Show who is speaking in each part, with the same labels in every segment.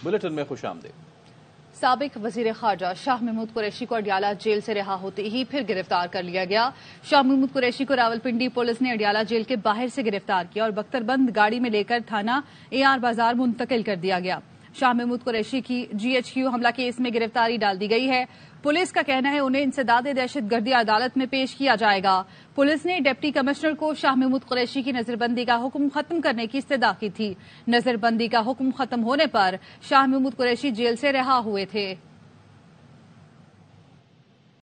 Speaker 1: Bulletin में खुश आमदीद।
Speaker 2: साबिक वजीर खारजा शाह महमूद कुरैशी को अडियाला जेल से रिहा होते ही फिर गिरफ्तार कर लिया गया। शाह महमूद कुरैशी को रावलपिंडी पुलिस ने अडियाला जेल के बाहर से गिरफ्तार किया और बख्तरबंद गाड़ी में लेकर थाना AR बाजार मुंतकिल कर दिया गया। शाह महमूद कुरैशी की GHQ हमला केस में गिरफ्तारी डाल दी गई है। पुलिस का कहना है उन्हें इंसदाद दहशतगर्दी अदालत में पेश किया जाएगा। पुलिस ने डिप्टी कमिश्नर को शाह महमूद कुरैशी की नजरबंदी का हुक्म खत्म करने की इस्तदा की थी। नजरबंदी का हुक्म खत्म होने पर शाह महमूद कुरैशी जेल से रिहा हुए थे।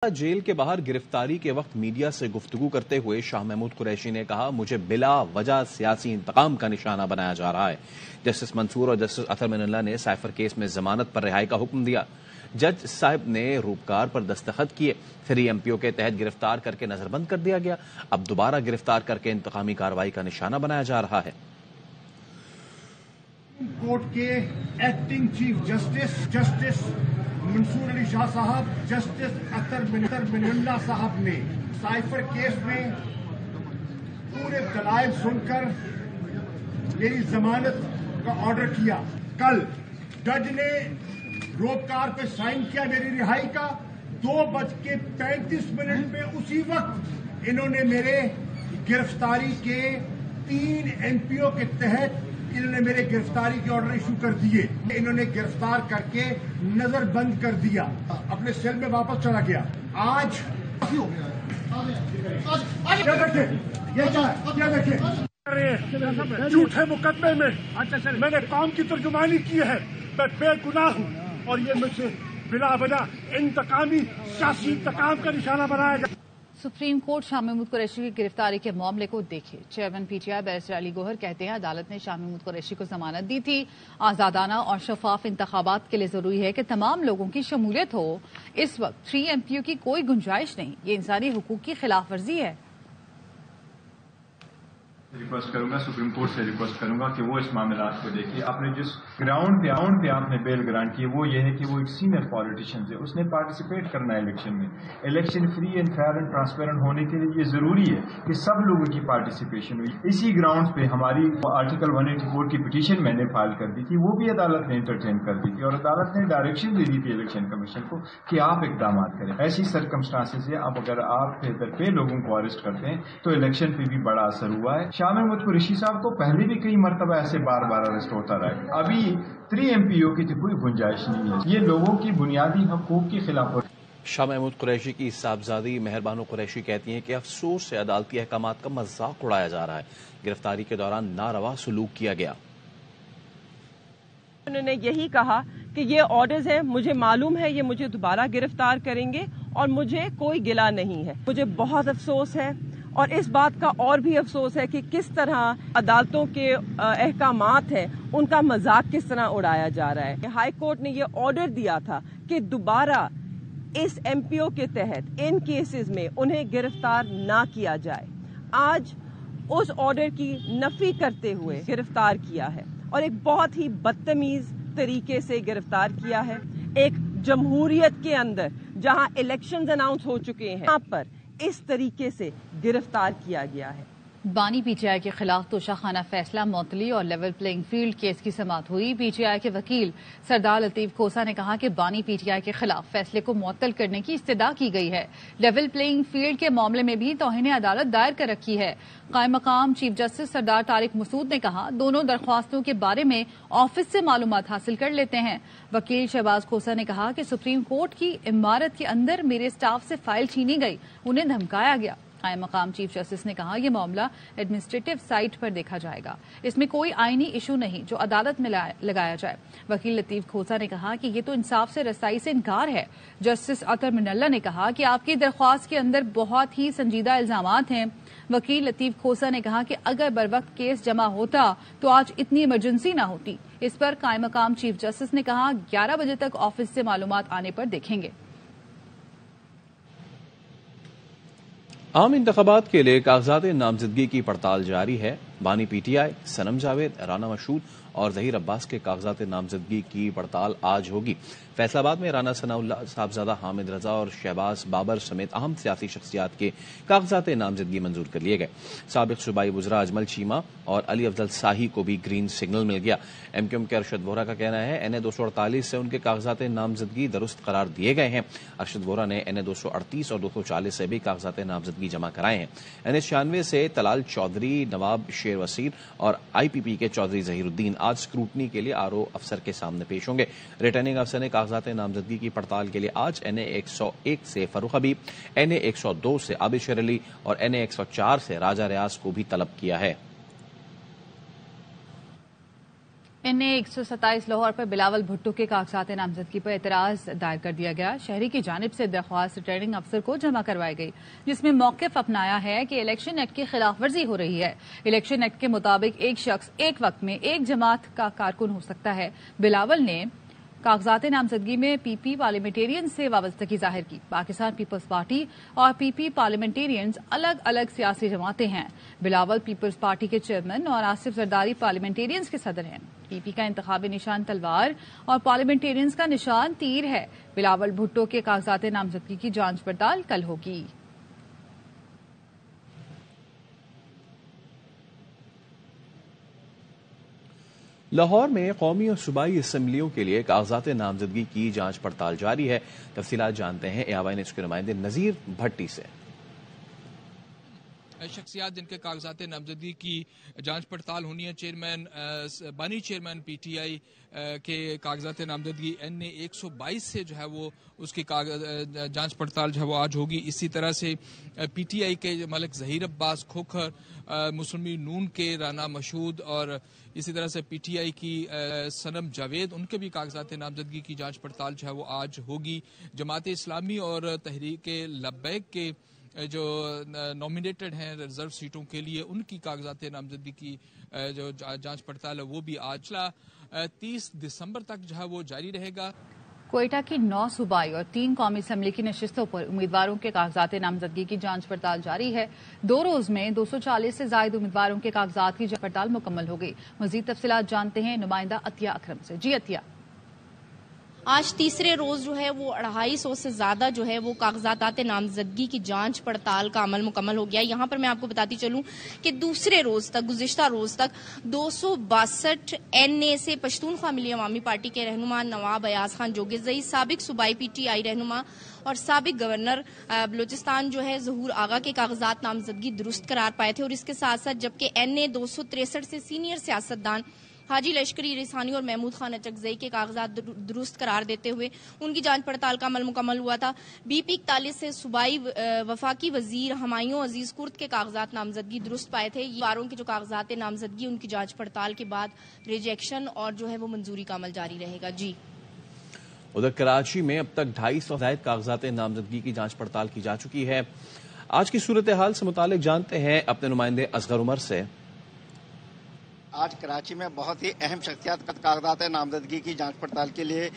Speaker 1: जेल के बाहर गिरफ्तारी के वक्त मीडिया से गुफ्तगू करते हुए शाह महमूद कुरैशी ने कहा, मुझे बिला वजह सियासी इंतकाम का निशाना बनाया जा रहा है। जस्टिस मंसूर और जस्टिस अतर मिनल्ला ने साइफर केस में जमानत पर रिहाई का हुक्म दिया। जज साहब ने रूपकार पर दस्तखत किए, फिर MPO के तहत गिरफ्तार करके नजरबंद कर दिया गया। अब दोबारा गिरफ्तार करके इंतकामी कार्रवाई का निशाना बनाया जा रहा है।
Speaker 3: कोर्ट के acting chief justice Mansoor Ali Shah साहब, जस्टिस अतर मिनल्ला साहब ने साइफर केस में पूरे दलाइल सुनकर मेरी जमानत का ऑर्डर किया। कल जज ने रोपकार पे साइन किया मेरी रिहाई का। 2:35 में उसी वक्त इन्होंने मेरे गिरफ्तारी के 3 MPO के तहत इन्होंने मेरे गिरफ्तारी के ऑर्डर इशू कर दिए। इन्होंने गिरफ्तार करके नजर बंद कर दिया, अपने सेल में वापस चला गया। आज देखें झूठे मुकदमे में मैंने कौम की तर्जुमानी की है। मैं बेगुनाह हूँ और ये मुझसे बिला वजह इंतकामी सियासी इंतकाम का निशाना बनाया गया।
Speaker 2: सुप्रीम कोर्ट शाह महमूद कुरैशी की गिरफ्तारी के मामले को देखे। Chairman PTI barrister Ali Gohar कहते हैं अदालत ने शाह महमूद कुरैशी को जमानत दी थी। आजादाना और शफाफ इंतखाबात के लिए जरूरी है कि तमाम लोगों की शमूलियत हो। इस वक्त 3 MPO की कोई गुंजाइश नहीं। ये इंसानी हुकूक की खिलाफ वर्जी है।
Speaker 4: रिक्वेस्ट करूंगा, सुप्रीम कोर्ट से रिक्वेस्ट करूंगा कि वो इस मामलात को देखिए। आपने जिस ग्राउंड पे आपने बेल ग्रांट की वो ये है कि वो एक सीनियर पॉलिटिशियन है, उसने पार्टिसिपेट करना है इलेक्शन में। Election free and fair and transparent होने के लिए ये जरूरी है कि सब लोगों की पार्टिसिपेशन हुई। इसी ग्राउंड पे हमारी आर्टिकल 184 की पिटीशन मैंने फाइल कर दी थी, वो भी अदालत ने इंटरटेन कर दी थी और अदालत ने डायरेक्शन दे दी थी इलेक्शन कमीशन को कि आप इकदाम करें। ऐसी सर्कमस्टांसेस है, अब अगर आप पे लोगों को अरेस्ट करते हैं तो इलेक्शन पे भी बड़ा असर हुआ है। शाह महमूद कुरैशी साहब को पहले भी कई मरतबा ऐसे बार बार अरेस्ट होता रहा है। अभी 3 MPO की तो कोई गुंजाइश नहीं है। ये लोगों की बुनियादी हकूक की खिलाफ।
Speaker 1: शाह महमूद कुरैशी की साहबजादी मेहरबानो कुरैशी कहती हैं कि अफसोस से अदालती अहकामात का मजाक उड़ाया जा रहा है। गिरफ्तारी के दौरान नारवा सलूक किया गया।
Speaker 5: उन्होंने यही कहा कि ये ऑर्डर्स हैं, मुझे मालूम है ये मुझे दोबारा गिरफ्तार करेंगे और मुझे कोई गिला नहीं है। मुझे बहुत अफसोस है और इस बात का और भी अफसोस है कि किस तरह अदालतों के अहकामात हैं उनका मजाक किस तरह उड़ाया जा रहा है। हाई कोर्ट ने ये ऑर्डर दिया था कि दोबारा इस MPO के तहत इन केसेस में उन्हें गिरफ्तार ना किया जाए। आज उस ऑर्डर की नफी करते हुए गिरफ्तार किया है और एक बहुत ही बदतमीज तरीके से गिरफ्तार किया है। एक जमहूरियत के अंदर जहां इलेक्शंस अनाउंस हो चुके हैं, यहाँ पर इस तरीके से गिरफ्तार किया गया है।
Speaker 2: बानी PTI के खिलाफ तोशाखाना फैसला मुअत्तली और लेवल प्लेइंग फील्ड केस की समाअत हुई। PTI के वकील सरदार लतीफ खोसा ने कहा कि बानी PTI के खिलाफ फैसले को मुअत्तल करने की इस्तदा की गई है। लेवल प्लेइंग फील्ड के मामले में भी तौहीन अदालत दायर कर रखी है। कायम मकाम चीफ जस्टिस सरदार तारिक मसूद ने कहा दोनों दरख्वास्तों के बारे में ऑफिस से मालूमात हासिल कर लेते हैं। वकील शहबाज खोसा ने कहा कि सुप्रीम कोर्ट की इमारत के अंदर मेरे स्टाफ से फाइल छीनी गई, उन्हें धमकाया गया। कायम मकाम चीफ जस्टिस ने कहा यह मामला एडमिनिस्ट्रेटिव साइट पर देखा जाएगा, इसमें कोई आईनी इशू नहीं जो अदालत में लगाया जाए। वकील लतीफ खोसा ने कहा कि ये तो इंसाफ से रसाई से इनकार है। जस्टिस अतर मिनल्ला ने कहा कि आपकी दरख्वास्त के अंदर बहुत ही संजीदा इल्जामात हैं। वकील लतीफ खोसा ने कहा कि अगर बर वक्त केस जमा होता तो आज इतनी इमरजेंसी न होती। इस पर कायम मकाम चीफ जस्टिस ने कहा 11 बजे तक ऑफिस से मालूमात आने पर देखेंगे।
Speaker 1: आम इंतखाबात के लिए कागजात नामजदगी की पड़ताल जारी है। बानी पीटीआई, सनम जावेद, राना मशहूद और जहीर अब्बास के कागजात नामजदगी की पड़ताल आज होगी। फैसलाबाद में राना सनाउल्लाह, साहबजादा हामिद रजा और शहबाज बाबर समेत अहम सियासी शख्सियात के कागजात नामजदगी मंजूर कर लिए गए। साबिक सूबाई वज़रा अजमल चीमा और अली अफजल शाही को भी ग्रीन सिग्नल मिल गया। एमक्यूएम के अरशद वोहरा का कहना है NA 248 से उनके कागजात नामजदगी दुरुस्त करार दिए गए हैं। अरशद वोहरा ने NA 238 और 240 से भी कागजात नामजदगी जमा कराए हैं। NA 96 से तलाल चौधरी, नवाब शेर वसीर और IPP के चौधरी जहीरुद्दीन आज स्क्रूटनी के लिए RO अफसर के सामने पेश होंगे। रिटर्निंग अफसर ने कागजात नामजदगी की पड़ताल के लिए आज NA 101 से फरूख हबीब, NA 102 से आबिद शेर अली और NA 104 से राजा रियाज को भी तलब किया है।
Speaker 2: NA 127 लाहौर पर बिलावल भुट्टो के कागजात नामजदगी पर एतराज दायर कर दिया गया। शहरी की जानिब से दरख्वास्त रिटर्निंग अफसर को जमा करवाई गई, जिसमें मौक़िफ़ अपनाया है कि इलेक्शन एक्ट की खिलाफ वर्जी हो रही है। इलेक्शन एक्ट के मुताबिक एक शख्स एक वक्त में एक जमात का कारकुन हो सकता है। बिलावल ने कागजात नामजदगी में PP पार्लियामेंटेरियन से वाबस्तगी जाहिर की। पाकिस्तान पीपल्स पार्टी और PP पार्लियामेंटेरियंस अलग अलग सियासी जमातें हैं। बिलावल पीपल्स पार्टी के चेयरमैन और आसिफ जरदारी पार्लियामेंटेरियंस के सदर हैं। PP का इंतखाबी निशान तलवार और पार्लियामेंटेरियंस का निशान तीर है। बिलावल भुट्टो के कागजात नामजदगी की जांच पड़ताल कल होगी।
Speaker 1: लाहौर में कौमी और सूबाई असम्बलियों के लिए कागजात नामजदगी की जांच पड़ताल जारी है। तफसीलात जानते हैं AWN न्यूज़ के नुमाइंदे नजीर भट्टी से।
Speaker 6: शख्सियात जिनके कागजात नामजदगी की जांच पड़ताल होनी है, बानी चेयरमैन PTI के कागजात नामजदगी NA 122 से जो है वो उसकी जांच पड़ताल जो है वो आज होगी। इसी तरह से PTI के मलिक जहीर अब्बास खोखर, मुस्लिम नून के राना मशहूद और इसी तरह से PTI की सनम जावेद, उनके भी कागजात नामजदगी की जांच पड़ताल जो है वो आज होगी। जमात इस्लामी और तहरीक लब्बैक के जो नॉमिनेटेड हैं रिजर्व सीटों के लिए, उनकी कागजात नामजदगी की जो जांच पड़ताल है वो भी आज 30 दिसंबर तक जो है वो जारी रहेगा।
Speaker 2: कोयटा की 9 सूबाई और 3 कौमी असम्बली की नशिस्तों पर उम्मीदवारों के कागजात नामजदगी की जांच पड़ताल जारी है। 2 रोज में 240 से ज्यादा उम्मीदवारों के कागजात की जांच पड़ताल मुकम्मल हो गई। मजीद तफसीलात जानते हैं नुमाइंदा अतिया अकरम से। जी अतिया।
Speaker 7: आज तीसरे रोज जो है वो 250 से ज्यादा जो है वो कागजात नामजदगी की जांच पड़ताल का अमल मुकम्मल हो गया। यहाँ पर मैं आपको बताती चलूं कि दूसरे रोज तक, गुज़िश्ता रोज तक 262 NA से पश्तूनख्वा मिली अवामी पार्टी के रहनुमा नवाब अयाज खान जोगिज़ई, साबिक सूबाई PTI रहनुमा और साबिक गवर्नर बलोचिस्तान जो है ज़हूर आगा के कागजात नामजदगी दुरुस्त करार पाए थे। और इसके साथ साथ जबकि NA 263 से सीनियर सियासतदान हाजी लश्करी रिसानी और महमूद खान अचकजई के कागजात दुरुस्त करार देते हुए उनकी जांच पड़ताल का अमल मुकम्मल हुआ था। BP 41 से सूबाई वफाकी वजीर हमायूं अजीज कुर्द के कागजात नामजदगी दुरुस्त पाए थे। ये वारों के जो कागजात नामजदगी उनकी जांच पड़ताल के बाद रिजेक्शन और जो है वो मंजूरी का अमल जारी रहेगा। जी।
Speaker 1: उधर कराची में अब तक 250 जायद कागजात नामजदगी की जांच पड़ताल की जा चुकी है। आज की सूरत हाल से मुतालिक जानते हैं अपने नुमाइंदे असगर उमर से।
Speaker 8: आज कराची में बहुत ही अहम शख्सियत कागजात नामजदगी की जांच पड़ताल के लिए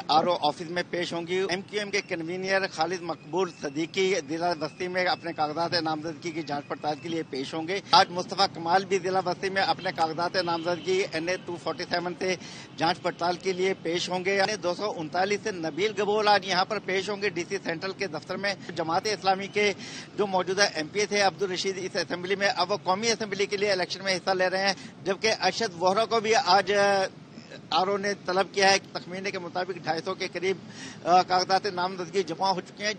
Speaker 8: RO ऑफिस में पेश होंगी। MQM के कन्वीनियर खालिद मकबूल सदीकी जिला बस्ती में अपने कागजात नामजदगी की जांच पड़ताल के लिए पेश होंगे। आज मुस्तफा कमाल भी जिला बस्ती में अपने कागजात नामजदगी NA 247 से जांच पड़ताल के लिए पेश होंगे। NA 239 से नबील गबोल आज यहाँ पर पेश होंगे DC सेंट्रल के दफ्तर में। जमात इस्लामी के जो मौजूदा MP थे अब्दुल रशीद इस असेंबली में, अब वो कौमी असेंबली के लिए इलेक्शन में हिस्सा ले रहे हैं, जबकि अरशद वोहरा को भी आज RO ने तलब किया है। तखमीने के मुताबिक 250 के करीब कागजात नामजदगी जमा हो चुके हैं।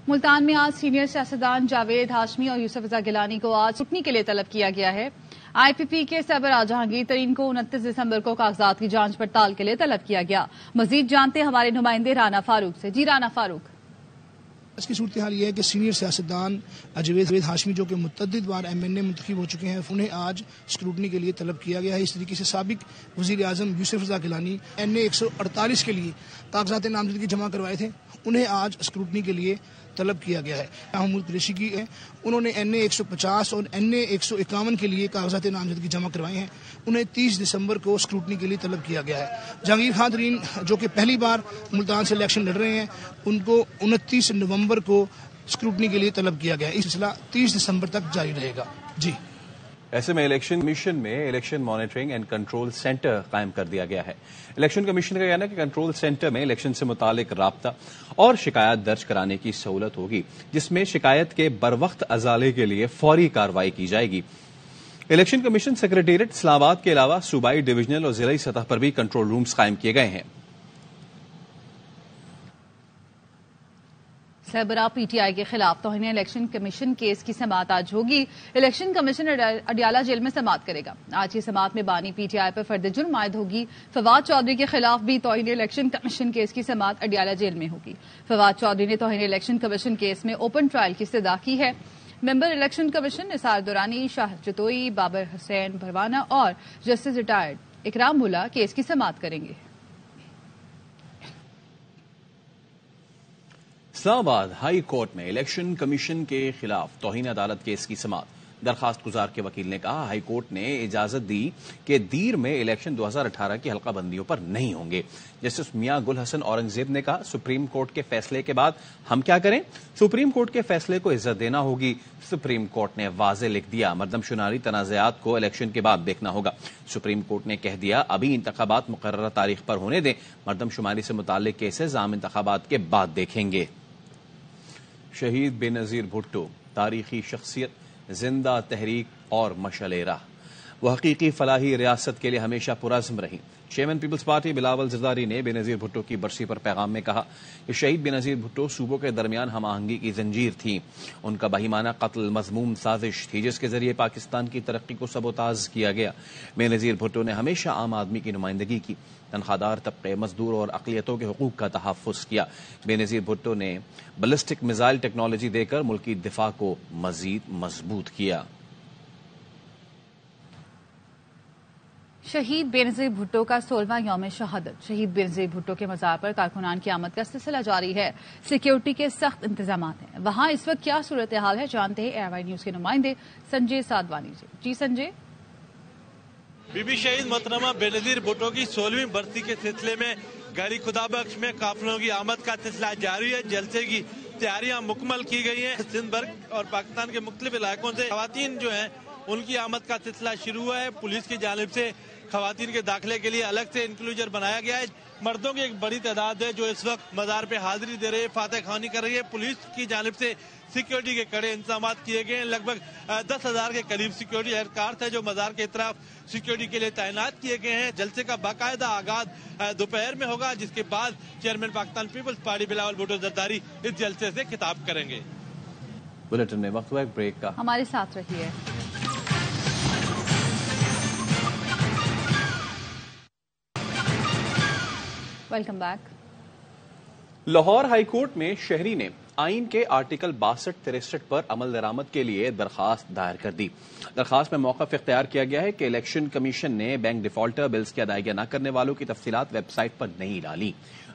Speaker 2: मुल्तान में आज सीनियर सियासतदान जावेद हाशमी और यूसुफ रजा गिलानी को आज छुट्टी के लिए तलब किया गया है। IPP के सरबराह जहांगीर तरीन को 29 दिसंबर को कागजात की जांच पड़ताल के लिए तलब किया गया। मजीद जानते हैं हमारे नुमाइंदे राना फारूक से। जी राना फारूक।
Speaker 9: आज की सूरत हाल ये है कि सीनियर सियासतदान जावेद हाशमी जो कि मुतअद्दिद बार MNA मुंतखब हो चुके हैं, उन्हें आज स्क्रूटनी के लिए तलब किया गया है। इस तरीके से साबिक वजीर आजम यूसुफ रजा गिलानी NA 148 के लिए कागजात नामजदगी जमा करवाए थे, उन्हें आज स्क्रूटनी के लिए तलब किया गया है। महमूद कुरैशी की है, उन्होंने NA 150 और NA 151 के लिए कागजात नामजदगी जमा करवाए हैं, उन्हें 30 दिसंबर को स्क्रूटनी के लिए तलब किया गया है। जहांगीर खान तरीन जो कि पहली बार मुल्तान से इलेक्शन लड़ रहे हैं, उनको 29 नवंबर को اسکروٹنی کے لیے طلب کیا گیا ہے. یہ سلسلہ 30 دسمبر تک جاری رہے گا. جی
Speaker 1: ایسے میں الیکشن کمیشن میں election monitoring and control centre قائم کر دیا گیا ہے. الیکشن کمیشن کا کہنا ہے کہ کنٹرول سینٹر میں الیکشن سے متعلق رابطہ اور شکایات درج کرانے کی سہولت ہوگی، جس میں شکایت کے بروقت ازالے کے لیے فوری کارروائی کی جائے گی. الیکشن کمیشن سیکریٹریٹ اسلام آباد کے علاوہ صوبائی، ڈویژنل اور ضلعی سطح پر بھی کنٹرول رومز قائم کیے گئے ہیں.
Speaker 2: سربراہ پی ٹی آئی کے خلاف توہین الیکشن کمیشن کیس کی سماعت آج ہوگی. الیکشن کمیشن اڈیالہ جیل میں سماعت کرے گا. آج کی سماعت میں بانی پی ٹی آئی پر فرد جرم عائد ہوگی. فواد چودھری کے خلاف بھی توہین الیکشن کمیشن کیس کی سماعت اڈیالہ جیل میں ہوگی. فواد چودھری نے توہین الیکشن کمیشن کیس میں اوپن ٹرائل کی استدعا کی ہے. ممبر الیکشن کمیشن نثار دورانی، شاہ جتوئی، بابر حسین بھروانہ اور جسٹس ریٹائرڈ اکرام ملا کیس کی سماعت کریں گے.
Speaker 1: اسلام آباد ہائی کورٹ میں الیکشن کمیشن کے خلاف توہین عدالت کیس کی سماعت. درخواست گزار کے وکیل نے کہا ہائی کورٹ نے اجازت دی کہ دیر میں الیکشن 2018 کی حلقہ بندیوں پر نہیں ہوں گے. جسٹس میاں گل حسن اورنگزیب نے کہا سپریم کورٹ کے فیصلے کے بعد ہم کیا کریں؟ سپریم کورٹ کے فیصلے کو عزت دینا ہوگی. سپریم کورٹ نے واضح لکھ دیا مردم شماری تنازعات کو الیکشن کے بعد دیکھنا ہوگا. سپریم کورٹ نے کہہ دیا ابھی انتخابات مقررہ تاریخ پر ہونے دیں، مردم شماری سے متعلق کیسز عام انتخابات کے بعد دیکھیں گے. شہید بے نظیر بھٹو تاریخی شخصیت، زندہ تحریک اور مشعل راہ. وہ حقیقی فلاحی ریاست کے لیے ہمیشہ پرعزم رہی. چیئرمین پیپلز پارٹی بلاول زرداری نے بے نظیر بھٹو کی برسی پر پیغام میں کہا کہ شہید بے نظیر بھٹو صوبوں کے درمیان ہم آہنگی کی زنجیر تھی. ان کا بہیمانہ قتل مذموم سازش تھی جس کے ذریعے پاکستان کی ترقی کو سبوتاژ کیا گیا. بے نظیر بھٹو نے ہمیشہ عام آدمی کی نمائندگی کی، تنخواہ طبقے، مزدور اور اقلیتوں کے حقوق کا تحفظ کیا. بے نظیر بھٹو نے بیلسٹک میزائل ٹیکنالوجی دے کر ملکی دفاع کو مزید مضبوط کیا.
Speaker 2: شہید بے نظیر بھٹو کا 16واں یوم شہادت. شہید بے نظیر بھٹو کے مزار پر کارکنان کی آمد کا سلسلہ جاری ہے. سیکیورٹی کے سخت انتظامات ہیں. وہاں اس وقت کیا صورتحال ہے جانتے ہیں اے وائی نیوز کے نمائندے سنجے سادوانی سے. جی سنجے.
Speaker 10: بی بی شہید محترمہ بے نظیر بھٹو کی 16ویں برسی کے سلسلے میں گھری خدا بخش میں قافلوں کی آمد کا سلسلہ جاری ہے. جلسے کی تیاریاں مکمل کی گئی ہیں. سندھ بھر اور پاکستان کے مختلف علاقوں سے خواتین جو ہیں ان کی آمد کا سلسلہ شروع ہوا ہے. پولیس کی جانب سے خواتین کے داخلے کے لیے الگ سے انکلوجر بنایا گیا ہے. مردوں کی ایک بڑی تعداد ہے جو اس وقت مزار پہ حاضری دے رہے ہیں، فاتح خوانی کر رہی ہے. پولیس کی جانب سے سیکیورٹی کے کڑے انتظامات کیے گئے ہیں. لگ بھگ 10,000 کے قریب سیکیورٹی اہلکار تھے جو مزار کے اطراف سیکیورٹی کے لیے تعینات کیے گئے ہیں. جلسے کا باقاعدہ آغاز دوپہر میں ہوگا جس کے بعد چیئرمین پاکستان پیپلز پارٹی بلاول بھٹو زرداری اس جلسے سے خطاب کریں گے.
Speaker 1: بلیٹن میں وقت ہوا ایک بریک کا،
Speaker 2: ہمارے ساتھ رہیے. Welcome back.
Speaker 1: Lahore high court میں شہری نے آئین کے آرٹیکل 62-63 پر عمل درآمد کے لیے درخواست دائر کر دی. درخواست میں موقف اختیار کیا گیا ہے کہ الیکشن کمیشن نے بینک ڈیفالٹر بلز کی ادائیگیاں نہ کرنے والوں کی تفصیلات ویب سائٹ پر نہیں ڈالی.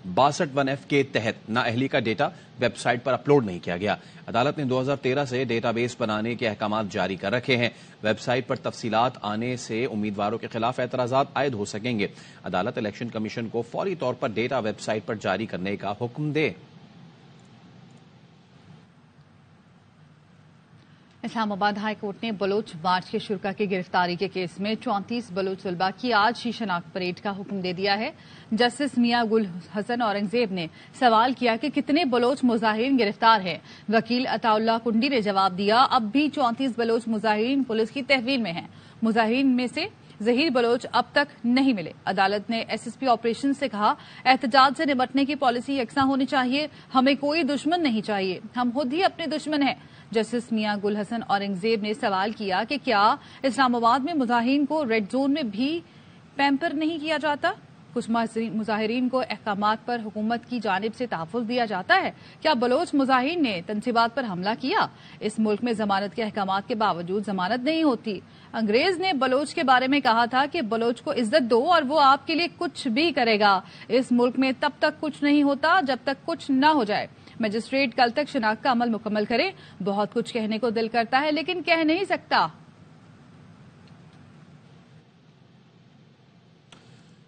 Speaker 1: 62(1)F کے تحت نااہلی کا ڈیٹا ویب سائٹ پر اپلوڈ نہیں کیا گیا. عدالت نے 2013 سے ڈیٹا بیس بنانے کے احکامات جاری کر رکھے ہیں. ویب سائٹ پر تفصیلات آنے سے امیدواروں کے خلاف اعتراضات عائد ہو سکیں گے. عدالت الیکشن کمیشن کو فوری طور پر ڈیٹا ویب سائٹ پر جاری کرنے کا حکم دے.
Speaker 2: اسلام آباد ہائی کورٹ نے بلوچ مارچ کے شرکا کی گرفتاری کے کیس میں 34 بلوچ طلباء کی آج ہی شناخت پریڈ کا حکم دے دیا ہے. جسٹس میاں گل حسن اورنگزیب نے سوال کیا کہ کتنے بلوچ مظاہرین گرفتار ہیں. وکیل عطا اللہ کنڈی نے جواب دیا اب بھی 34 بلوچ مظاہرین پولیس کی تحویل میں ہیں. مظاہرین میں سے ظہیر بلوچ اب تک نہیں ملے. عدالت نے ایس ایس پی آپریشن سے کہا احتجاج سے نمٹنے کی پالیسی یکساں ہونی چاہیے. ہمیں کوئی دشمن نہیں چاہیے، ہم خود ہی اپنے دشمن ہیں. جسٹس میاں گل حسن اورنگزیب نے سوال کیا کہ کیا اسلام آباد میں مظاہرین کو ریڈ زون میں بھی پیمپر نہیں کیا جاتا؟ کچھ مظاہرین کو احکامات پر حکومت کی جانب سے تحفظ دیا جاتا ہے. کیا بلوچ مظاہرین نے تنصیبات پر حملہ کیا؟ اس ملک میں ضمانت کے احکامات کے باوجود ضمانت نہیں ہوتی. انگریز نے بلوچ کے بارے میں کہا تھا کہ بلوچ کو عزت دو اور وہ آپ کے لیے کچھ بھی کرے گا. اس ملک میں تب تک کچھ نہیں ہوتا جب تک کچھ نہ ہو جائے. مجسٹریٹ کل تک شناخت کا عمل مکمل کرے. بہت کچھ کہنے کو دل کرتا ہے لیکن کہہ نہیں سکتا.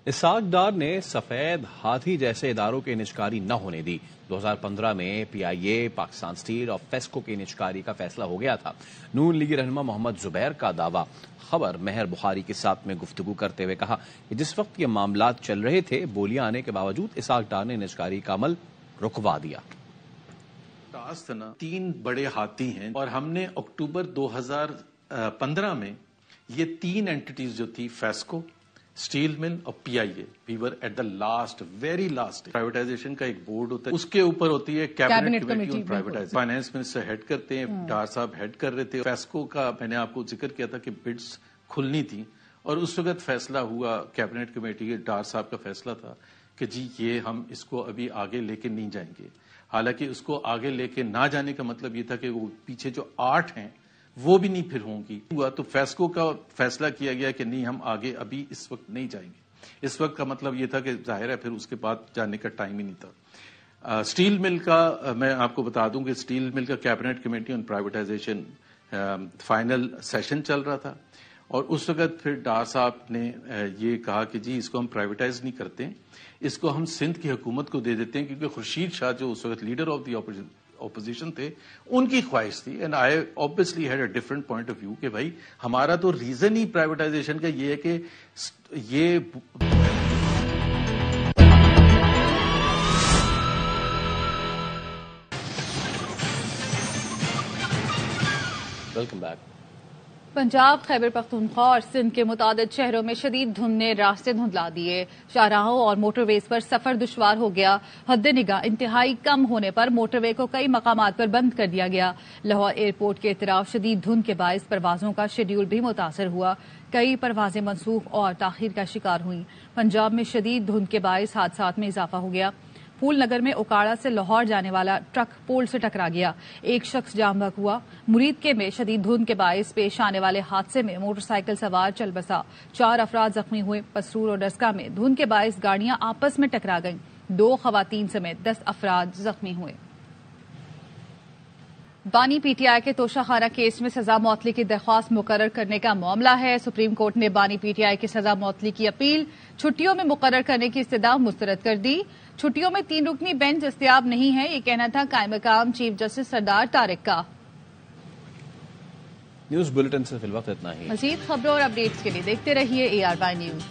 Speaker 1: اسحاق ڈار نے سفید ہاتھی جیسے اداروں کی نجکاری نہ ہونے دی۔ 2015 میں پی آئی اے، پاکستان اسٹیل اور فیسکو کی نجکاری کا فیصلہ ہو گیا تھا۔ نون لیگی رہنما محمد زبیر کا دعویٰ۔ خبر مہر بخاری کے ساتھ میں گفتگو کرتے ہوئے کہا کہ جس وقت یہ معاملات چل رہے تھے، بولیاں آنے کے باوجود اسحاق ڈار نے نجکاری کا عمل رکوا دیا۔
Speaker 11: نا 3 بڑے ہاتھی ہیں اور ہم نے اکتوبر 2015 میں یہ 3 اینٹیز جو تھی، فیسکو، اسٹیل مل اور PIA, we were at the last, very last. Privatisation کا ایک بورڈ ہوتا ہے، اس کے اوپر ہوتی ہے cabinet committee on privatisation. Finance minister head کرتے ہیں، ڈار صاحب ہیڈ کر رہے تھے۔ فیسکو کا میں نے آپ کو ذکر کیا تھا کہ بڈس کھلنی تھی اور اس وقت فیصلہ ہوا کیبنٹ کمیٹی کے، ڈار صاحب کا فیصلہ تھا کہ جی یہ ہم اس کو ابھی آگے لے کے نہیں جائیں گے۔ حالانکہ اس کو آگے لے کے نہ جانے کا مطلب یہ تھا کہ وہ پیچھے جو 8 ہیں وہ بھی نہیں پھر ہوں گی۔ ہوا تو فیسکو کا فیصلہ کیا گیا کہ نہیں، ہم آگے ابھی اس وقت نہیں جائیں گے۔ اس وقت کا مطلب یہ تھا کہ ظاہر ہے پھر اس کے بعد جانے کا ٹائم ہی نہیں تھا۔ اسٹیل مل کا میں آپ کو بتا دوں کہ اسٹیل مل کا cabinet committee on privatisation final session چل رہا تھا اور اس وقت پھر ڈار صاحب نے یہ کہا کہ جی اس کو ہم پرائیویٹائز نہیں کرتے، اس کو ہم سندھ کی حکومت کو دے دیتے ہیں، کیونکہ خورشید شاہ جو اس وقت لیڈر آف دی اپوزیشن تھے، ان کی خواہش تھی۔ And I obviously had a different point of view کہ بھائی ہمارا تو ریزن ہی پرائیویٹائزیشن کا یہ ہے کہ یہ
Speaker 1: ویلکم بیک۔
Speaker 2: پنجاب، خیبر پختونخوا اور سندھ کے متعدد شہروں میں شدید دھند نے راستے دھندلا دیے۔ شاہراہوں اور موٹر ویز پر سفر دشوار ہو گیا۔ حد نگاہ انتہائی کم ہونے پر موٹر وے کو کئی مقامات پر بند کر دیا گیا۔ لاہور ایئرپورٹ کے اطراف شدید دھند کے باعث پروازوں کا شیڈول بھی متاثر ہوا۔ کئی پروازیں منسوخ اور تاخیر کا شکار ہوئیں۔ پنجاب میں شدید دھند کے باعث حادثات میں اضافہ ہو گیا۔ پھول نگر میں اوکاڑا سے لاہور جانے والا ٹرک پول سے ٹکرا گیا، ایک شخص جاں بحق ہوا۔ مرید کے میں شدید دھند کے باعث پیش آنے والے حادثے میں موٹر سائیکل سوار چل بسا 4 افراد زخمی ہوئے۔ پسرور اور ڈسکا میں دھند کے باعث گاڑیاں آپس میں ٹکرا گئیں، 2 خواتین سمیت 10 افراد زخمی ہوئے۔ بانی پی ٹی آئی کے توشہ خانہ کیس میں سزا معطلی کی درخواست مقرر کرنے کا معاملہ ہے۔ سپریم کورٹ نے بانی پی ٹی آئی کی سزا معطلی کی اپیل چھٹیوں میں مقرر کرنے کی استدعا مسترد کر دی۔ چھٹیوں میں 3 رکنی بینچ دستیاب نہیں ہے، یہ کہنا تھا قائم مقام چیف جسٹس سردار طارق کا۔
Speaker 1: نیوز بلیٹن سے فی الوقت اتنا ہی۔
Speaker 2: مزید خبروں اور اپڈیٹس کے لیے دیکھتے رہیے ARY نیوز۔